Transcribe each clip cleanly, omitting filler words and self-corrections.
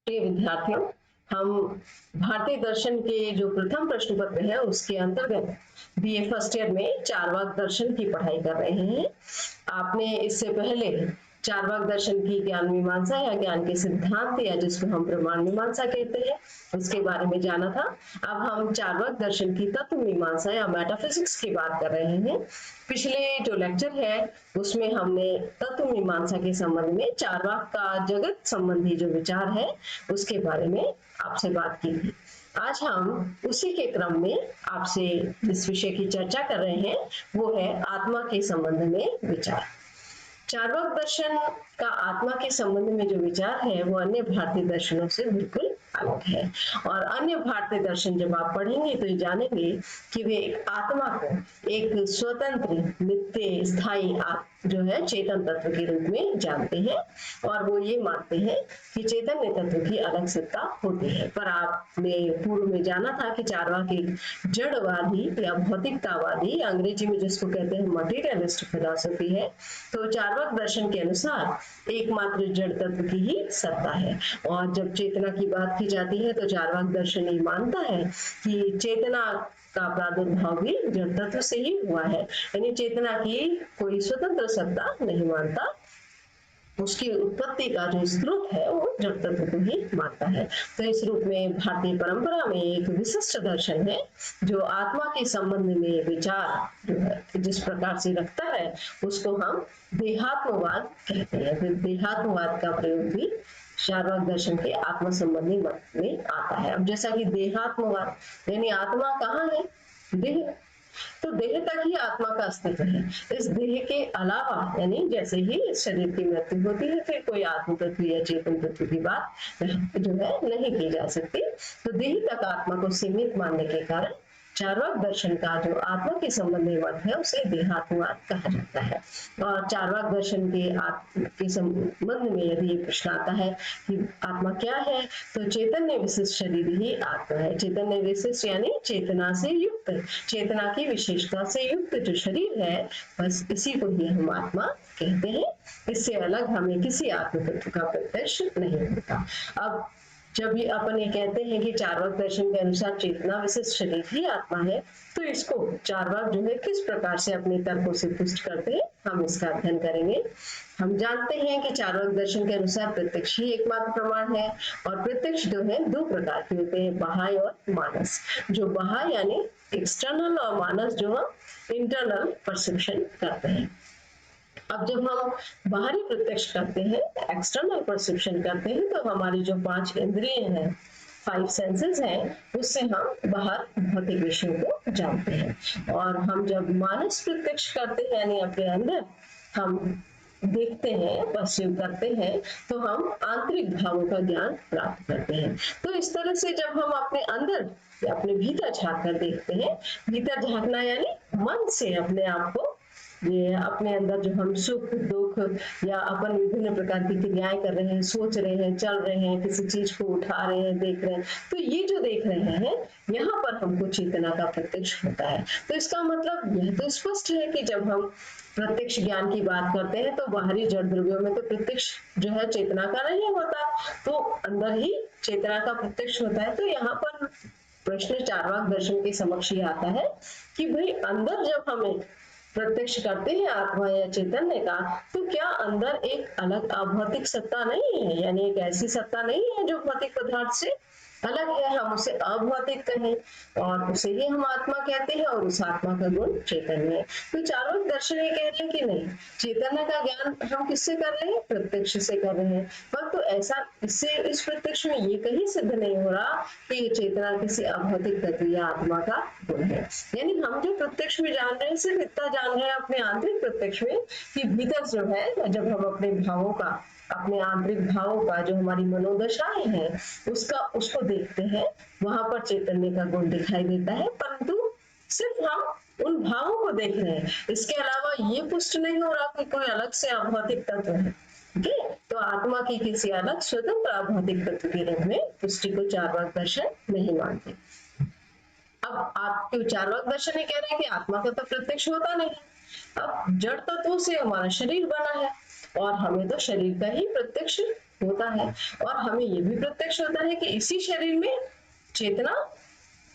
प्रिय विद्यार्थियों, हम भारतीय दर्शन के जो प्रथम प्रश्न पत्र है उसके अंतर्गत बीए फर्स्ट ईयर में चारवाक दर्शन की पढ़ाई कर रहे हैं। आपने इससे पहले चारवाक दर्शन की ज्ञान मीमांसा या ज्ञान के सिद्धांत या जिसको हम प्रमाण मीमांसा कहते हैं उसके बारे में जाना था। अब हम चारवाक दर्शन की तत्व मीमांसा या मेटाफिजिक्स की बात कर रहे हैं। पिछले जो लेक्चर है उसमें हमने तत्व मीमांसा के संबंध में चारवाक का जगत संबंधी जो विचार है उसके बारे में आपसे बात की थी। आज हम उसी के क्रम में आपसे जिस विषय की चर्चा कर रहे हैं वो है आत्मा के संबंध में विचार। चारवाक दर्शन का आत्मा के संबंध में जो विचार है वो अन्य भारतीय दर्शनों से बिल्कुल अलग है। और अन्य भारतीय दर्शन जब आप पढ़ेंगे तो ये जानेंगे कि वे आत्मा को एक स्वतंत्र नित्य स्थायी जो है चेतन तत्व के रूप में जानते हैं और वो ये मानते हैं कि चैतन्य तत्व की अलग सत्ता होती है। पर आपने पूर्व में जाना था कि चारवाक एक जड़वादी या भौतिकतावादी, अंग्रेजी में जिसको कहते हैं मटेरियलिस्ट फिलॉसफी है। तो चारवाक दर्शन के अनुसार एकमात्र जड़ तत्व की ही सत्ता है। और जब चेतना की बात की जाती है तो चारवाक दर्शन ये मानता है कि चेतना का प्रादुर्भाव भी जड़ तत्व से ही हुआ है, यानी चेतना की कोई स्वतंत्र सत्ता नहीं मानता, उसकी उत्पत्ति का जो स्रोत है वो जड़ तत्व को ही मानता है। तो इस रूप में भारतीय परंपरा में एक विशिष्ट दर्शन है जो आत्मा के संबंध में विचार जो है जिस प्रकार से रखता है उसको हम देहात्मवाद कहते हैं। फिर देहात्मवाद का प्रयोग भी चारवाक दर्शन के आत्म संबंधी मत में आता है। अब जैसा कि देहात्मवाद यानी आत्मा कहाँ है, देह, तो देह तक ही आत्मा का अस्तित्व है। इस देह के अलावा यानी जैसे ही इस शरीर की मृत्यु होती है फिर कोई आत्म तत्व या चेतन तत्व की बात जो है नहीं की जा सकती। तो देह तक आत्मा को सीमित मानने के कारण चारवाक दर्शन का जो आत्मा के संबंधी मत है उसे देहात्मवाद कहा जाता है। और चारवाक दर्शन के संबंध में यदि प्रश्न आता है कि आत्मा क्या है, तो चैतन्य विशिष्ट शरीर ही आत्मा है। चैतन्य विशिष्ट यानी चेतना से युक्त, चेतना की विशेषता से युक्त जो शरीर है बस इसी को ही हम आत्मा कहते हैं। इससे अलग हमें किसी आत्म तत्व का प्रत्यक्ष नहीं होता। अब जब ये अपन ये कहते हैं कि चारवाक दर्शन के अनुसार चेतना विशिष्ट शरीर ही आत्मा है, तो इसको चारवाक जो है किस प्रकार से अपने तर्कों से पुष्ट करते हैं हम इसका अध्ययन करेंगे। हम जानते हैं कि चारवाक दर्शन के अनुसार प्रत्यक्ष ही एकमात्र प्रमाण है और प्रत्यक्ष जो है दो प्रकार के होते हैं, बाह्य और मानस। जो बाह्य यानी एक्सटर्नल और मानस जो हम इंटरनल परसेप्शन करते हैं। अब जब हम बाहरी प्रत्यक्ष करते हैं, एक्सटर्नल परसेप्शन करते हैं, तो हमारी जो 5 इंद्रिय हैं, 5 सेंसेस हैं, उससे हम बाहर भौतिक विषयों को जानते हैं। और हम जब मानस प्रत्यक्ष करते हैं यानी अपने अंदर हम देखते हैं, परसीव करते हैं, तो हम आंतरिक भावों का ज्ञान प्राप्त करते हैं। तो इस तरह से जब हम अपने अंदर या अपने भीतर झांक कर देखते हैं, भीतर झांकना यानी मन से अपने आप को, ये अपने अंदर जो हम सुख दुख या अपन विभिन्न प्रकार की क्रियाएं कर रहे हैं, सोच रहे हैं, चल रहे हैं, किसी चीज को उठा रहे हैं, देख रहे हैं, तो ये जो देख रहे हैं यहाँ पर हमको चेतना का प्रत्यक्ष होता है। तो इसका मतलब यह तो स्पष्ट है कि जब हम प्रत्यक्ष ज्ञान की बात करते हैं तो बाहरी जड़ द्रव्यों में तो प्रत्यक्ष जो है चेतना का नहीं होता, तो अंदर ही चेतना का प्रत्यक्ष होता है। तो यहाँ पर प्रश्न चारवाक दर्शन के समक्ष ये आता है कि भाई अंदर जब हमें प्रत्यक्ष करते हैं आत्मा या चैतन्य का, तो क्या अंदर एक अलग अभौतिक सत्ता नहीं है, यानी एक ऐसी सत्ता नहीं है जो भौतिक पदार्थ से अलग है, हम उसे अभौतिक कहें और उसे ही हम आत्मा कहते हैं और उस आत्मा का गुण चैतन्य है। तो चारवाक दर्शन ये कह रहे हैं कि नहीं, चैतन्य का ज्ञान हम किससे कर रहे हैं, प्रत्यक्ष से कर रहे हैं। परंतु तो ऐसा इससे इस प्रत्यक्ष में ये कहीं सिद्ध नहीं हो रहा कि ये चेतना किसी अभौतिक तत्व या आत्मा का गुण है। यानी हम जो प्रत्यक्ष में जान रहे हैं सिर्फ इतना जान रहे हैं अपने आंतरिक प्रत्यक्ष में कि भीतर जो है जब हम अपने भावों का, अपने आंतरिक भावों का जो हमारी मनोदशाएं हैं उसको देखते हैं, वहां पर चैतन्य का गुण दिखाई देता है, परंतु सिर्फ हम उन भावों को देख रहे हैं, इसके अलावा ये पुष्ट नहीं हो रहा कि कोई अलग से अभौतिक तत्व है। तो आत्मा की किसी अलग स्वतंत्र अभौतिक तत्व के रूप में पुष्टि को चारवाक दर्शन नहीं मानते। अब आपके चारवाक दर्शन ये कह रहे हैं कि आत्मा का तो प्रत्यक्ष होता नहीं, अब जड़ तत्वों से हमारा शरीर बना है और हमें तो शरीर का ही प्रत्यक्ष होता है। और हमें ये भी प्रत्यक्ष होता है कि इसी शरीर में चेतना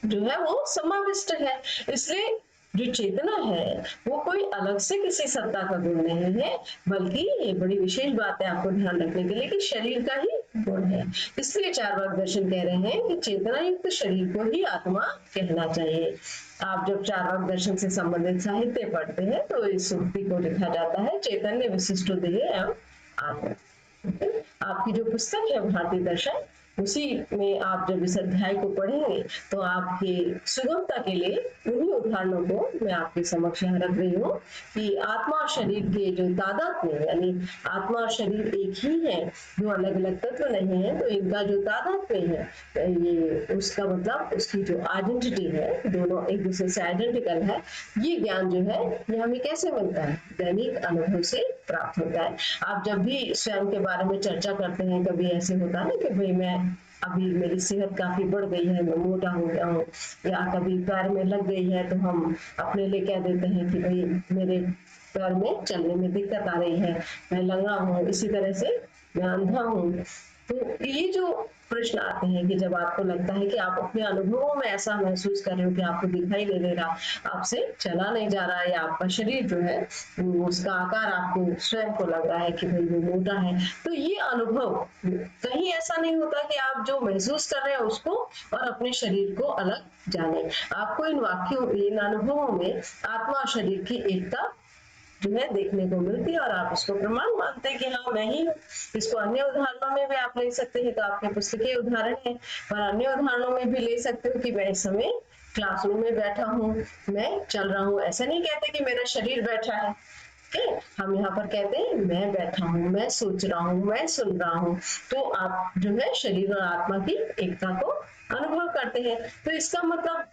जो है वो समाविष्ट है। इसलिए जो चेतना है वो कोई अलग से किसी सत्ता का गुण नहीं है, बल्कि ये बड़ी विशेष बात है आपको ध्यान रखने के लिए कि शरीर का ही गुण है। इसलिए चार्वाक दर्शन कह रहे हैं कि चेतना युक्त शरीर को ही आत्मा कहना चाहिए। आप जब चार्वाक दर्शन से संबंधित साहित्य पढ़ते हैं तो इस उक्ति को लिखा जाता है, चैतन्य विशिष्ट देह एवं आत्मा। आपकी जो पुस्तक है भारतीय दर्शन, उसी में आप जब इस अध्याय को पढ़ेंगे तो आपके सुगमता के लिए उन्हीं उदाहरणों को मैं आपके समक्ष यहाँ रख रही हूँ कि आत्मा और शरीर के जो तादात्म्य, यानी आत्मा और शरीर एक ही है, जो अलग अलग तत्व नहीं है, तो इनका जो तादात्म्य है, ये उसका मतलब उसकी जो आइडेंटिटी है, दोनों एक दूसरे से आइडेंटिकल है। ये ज्ञान जो है ये हमें कैसे मिलता है? दैनिक अनुभव से प्राप्त होता है। आप जब भी स्वयं के बारे में चर्चा करते हैं, कभी ऐसे होता है ना कि भाई मैं अभी मेरी सेहत काफी बढ़ गई है, मैं मोटा हो गया हूँ, या कभी पैर में लग गई है तो हम अपने लिए कह देते हैं कि भाई मेरे पैर में चलने में दिक्कत आ रही है, मैं लंगड़ा हूँ, इसी तरह से मैं अंधा हूँ। तो ये जो प्रश्न आते हैं कि जब आपको लगता है कि आप अपने अनुभवों में ऐसा महसूस कर रहे हो कि आपको दिखाई नहीं दे रहा, आपसे चला नहीं जा रहा, या आपका शरीर जो है उसका आकार आपको स्वयं को लग रहा है कि भाई वो मोटा है, तो ये अनुभव कहीं ऐसा नहीं होता कि आप जो महसूस कर रहे हैं उसको और अपने शरीर को अलग जाने। आपको इन वाक्यों, इन अनुभवों में आत्मा और शरीर की एकता जो है देखने को मिलती है, और आप उसको प्रमाण मानते हैं कि हाँ मैं ही हूँ। इसको अन्य उदाहरणों में भी आप ले सकते हैं, तो आपके पुस्तकीय उदाहरण है, पर अन्य उदाहरणों में भी ले सकते हो कि मैं इस समय क्लासरूम में बैठा हूँ, मैं चल रहा हूँ। ऐसा नहीं कहते कि मेरा शरीर बैठा है, हम यहाँ पर कहते हैं मैं बैठा हूँ, मैं सोच रहा हूँ, मैं सुन रहा हूँ। तो आप जो है शरीर और आत्मा की एकता को अनुभव करते हैं। तो इसका मतलब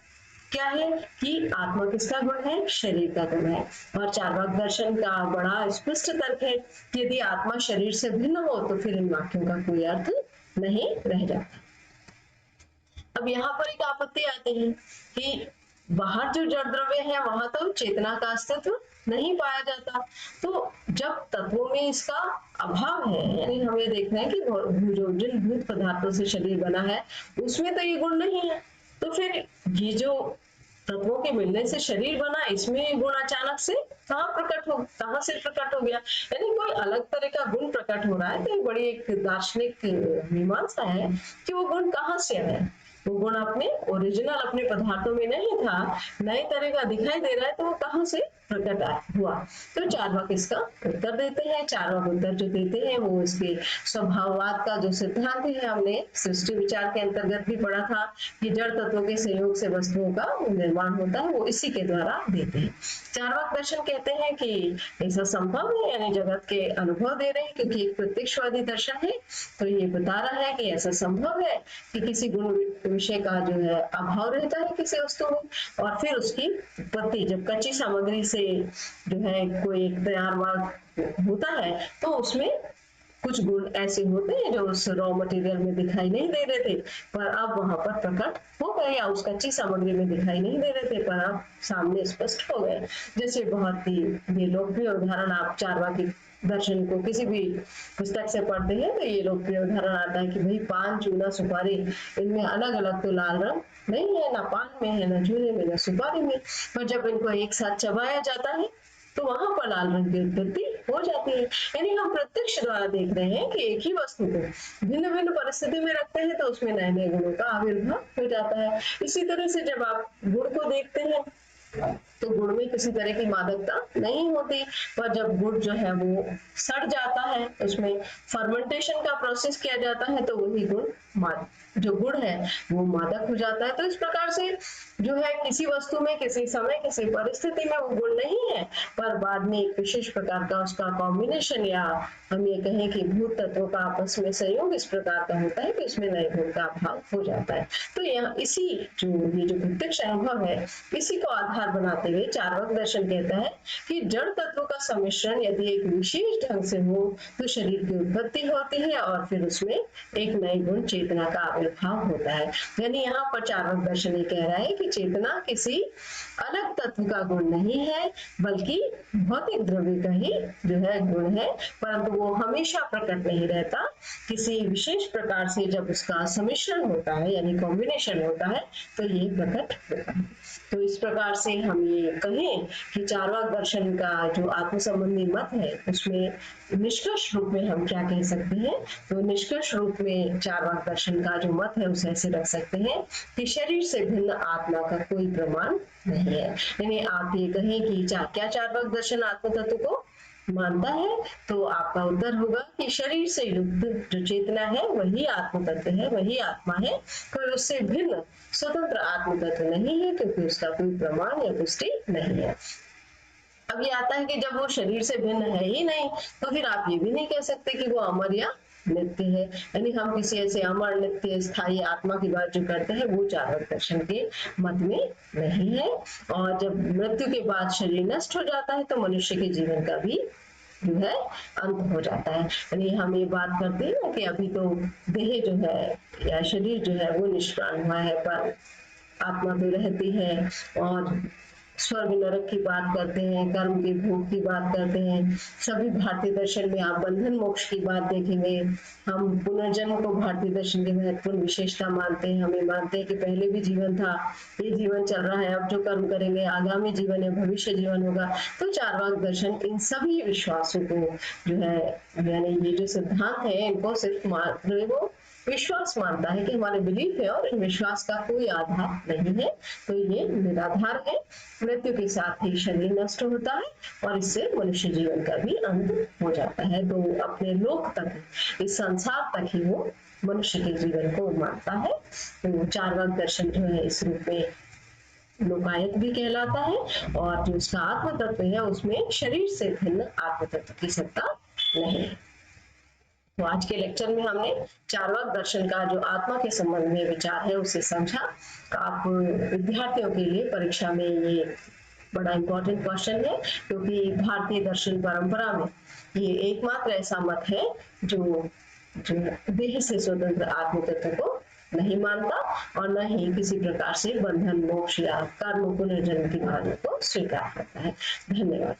क्या है कि आत्मा किसका गुण है? शरीर का गुण है। और चार्वाक दर्शन का बड़ा स्पष्ट तर्क है कि यदि आत्मा शरीर से भिन्न हो तो फिर इन वाक्यों का कोई अर्थ नहीं रह जाता। अब यहाँ पर एक आपत्ति आती है कि बाहर जो जड़ द्रव्य है वहां तो चेतना का अस्तित्व नहीं पाया जाता, तो जब तत्वों में इसका अभाव है, यानी हम ये देख रहे हैं कि जो जिन भूत पदार्थों से शरीर बना है उसमें तो ये गुण नहीं है, तो फिर ये जो तत्वों के मिलने से शरीर बना, इसमें गुण अचानक से कहाँ से प्रकट हो गया? यानी कोई अलग तरह का गुण प्रकट हो रहा है। तो ये बड़ी एक दार्शनिक मीमांसा है कि वो गुण कहाँ से आए। वो गुण अपने ओरिजिनल अपने पदार्थों में नहीं था, नए तरह का दिखाई दे रहा है, तो वो कहाँ से प्रकट हुआ? तो चार्वाक इसका उत्तर देते हैं। चार्वाक उत्तर जो देते हैं वो इसके स्वभाववाद का जो सिद्धांत है, हमने सृष्टि विचार के अंतर्गत भी पढ़ा था कि जड़ तत्वों के संयोग से वस्तुओं का निर्माण होता है, वो इसी के द्वारा देते हैं। चार्वाक दर्शन कहते हैं कि ऐसा संभव है, यानी जगत के अनुभव दे रहे हैं, क्योंकि एक प्रत्यक्षवादी दर्शन है, तो ये बता रहा है कि ऐसा संभव है कि किसी गुण विषय का जो है अभाव रहता है किसी वस्तु में, और फिर उसकी उत्पत्ति जब कच्ची सामग्री से जो है कोई एक तैयार माल होता है, तो उसमें कुछ गुण ऐसे होते हैं जो उस रॉ मटेरियल में दिखाई नहीं दे रहे थे, पर अब वहां पर प्रकट हो गए, या उस कच्ची सामग्री में दिखाई नहीं दे रहे थे, पर अब सामने स्पष्ट हो गए। जैसे बहुत ही ये लोकप्रिय उदाहरण, आप चार्वाक दर्शन को किसी भी पुस्तक से पढ़ते हैं तो ये लोकप्रिय उदाहरण आता है कि भाई पान, चूना, सुपारी, इनमें अलग अलग तो लाल रंग नहीं है, ना पान में है, ना चूने में, ना सुपारी में, पर जब इनको एक साथ चबाया जाता है तो वहां पर लाल रंग की उत्पत्ति हो जाती है। यानी हम प्रत्यक्ष द्वारा देख रहे हैं कि एक ही वस्तु को भिन्न भिन्न परिस्थिति में रखते हैं तो उसमें नए नए गुणों का आविर्भाव हो जाता है। इसी तरह से जब आप गुण को देखते हैं तो गुण में किसी तरह की मादकता नहीं होती, पर जब गुड़ जो है वो सड़ जाता है, उसमें फर्मेंटेशन का प्रोसेस किया जाता है, तो वही गुण जो गुड़ है वो मादक हो जाता है। तो इस प्रकार से जो है किसी वस्तु में किसी समय किसी परिस्थिति में वो गुण नहीं है, पर बाद में एक विशेष प्रकार का उसका कॉम्बिनेशन, या हम ये कहें कि भूत तत्वों का आपस में संयोग इस प्रकार का होता है कि उसमें नए गुण का अभाव हो जाता है। तो यहाँ इसी ये जो प्रत्यक्ष अनुभव है, इसी को आधार बनाते हुए चार्वाक दर्शन कहता है कि जड़ तत्वों का सम्मिश्रण यदि एक विशेष ढंग से हो तो शरीर की उत्पत्ति होती है और फिर उसमें एक नई गुण चेतना का आविर्भाव होता है। यानी यहाँ पर चार्वाक दर्शन ये कह रहा है कि चेतना किसी अलग तत्व का गुण नहीं है, बल्कि भौतिक द्रव्य का ही जो है गुण है, परंतु वो हमेशा प्रकट नहीं रहता। किसी विशेष प्रकार से जब उसका सम्मिश्रण होता है यानी कॉम्बिनेशन होता है तो ये प्रकट होता है। तो इस प्रकार से हम ये कहें कि चार्वाक दर्शन का जो आत्म संबंधी मत है उसमें निष्कर्ष रूप में हम क्या कह सकते हैं, तो निष्कर्ष रूप में चार्वाक दर्शन का जो मत है उसे ऐसे रख सकते हैं कि शरीर से भिन्न आत्मा का कोई प्रमाण नहीं है। यानी आप ये कहें कि क्या चार्वाक दर्शन आत्म तत्व को मानता है, तो आपका उत्तर होगा कि शरीर से युक्त जो चेतना है वही आत्म तत्व है, वही आत्मा है, कोई उससे भिन्न स्वतंत्र आत्म तत्व नहीं है, क्योंकि उसका कोई प्रमाण या पुष्टि नहीं है। अब ये आता है कि जब वो शरीर से भिन्न है ही नहीं तो फिर आप ये भी नहीं कह सकते कि वो अमर या नित्य है। यानी हम किसी ऐसे अमर नित्य स्थायी आत्मा की बात जो करते हैं वो चार्वाक दर्शन के मत में नहीं है। और जब मृत्यु के बाद शरीर नष्ट हो जाता है तो मनुष्य के जीवन का भी जो है अंत हो जाता है। यानी हम ये बात करते हैं ना कि अभी तो देह जो है या शरीर जो है वो निष्प्राण हुआ है, पर आत्मा तो रहती है। और स्वर्ग नरक की बात करते हैं, कर्म की भोग की बात करते हैं। सभी भारतीय दर्शन में आप बंधन मोक्ष की बात देखेंगे। हम पुनर्जन्म को भारतीय दर्शन की महत्वपूर्ण विशेषता मानते हैं। हमें मानते हैं कि पहले भी जीवन था, ये जीवन चल रहा है, अब जो कर्म करेंगे आगामी जीवन या भविष्य जीवन होगा। तो चार्वाक दर्शन इन सभी विश्वासों को जो है यानी ये जो सिद्धांत है इनको सिर्फ वो विश्वास मानता है कि हमारे बिलीफ है और विश्वास का कोई आधार नहीं है, तो ये निराधार है। मृत्यु के साथ ही शरीर नष्ट होता है और इससे मनुष्य जीवन का भी अंत हो जाता है। तो अपने लोक तक, इस संसार तक ही वो मनुष्य के जीवन को मानता है। तो चार्वाक दर्शन जो है इस रूप में लोकायत भी कहलाता है और जो उसका आत्म तत्व है उसमें शरीर से भिन्न आत्म तत्व की सत्ता नहीं है। तो आज के लेक्चर में हमने चार्वाक दर्शन का जो आत्मा के संबंध में विचार है उसे समझा। तो आप विद्यार्थियों के लिए परीक्षा में ये बड़ा इंपॉर्टेंट क्वेश्चन है, क्योंकि भारतीय दर्शन परंपरा में ये एकमात्र ऐसा मत है जो देह से स्वतंत्र आत्म तत्व को नहीं मानता और न ही किसी प्रकार से बंधन मोक्ष या कर्म पुनर्जन्म की भावना को स्वीकार करता है। धन्यवाद।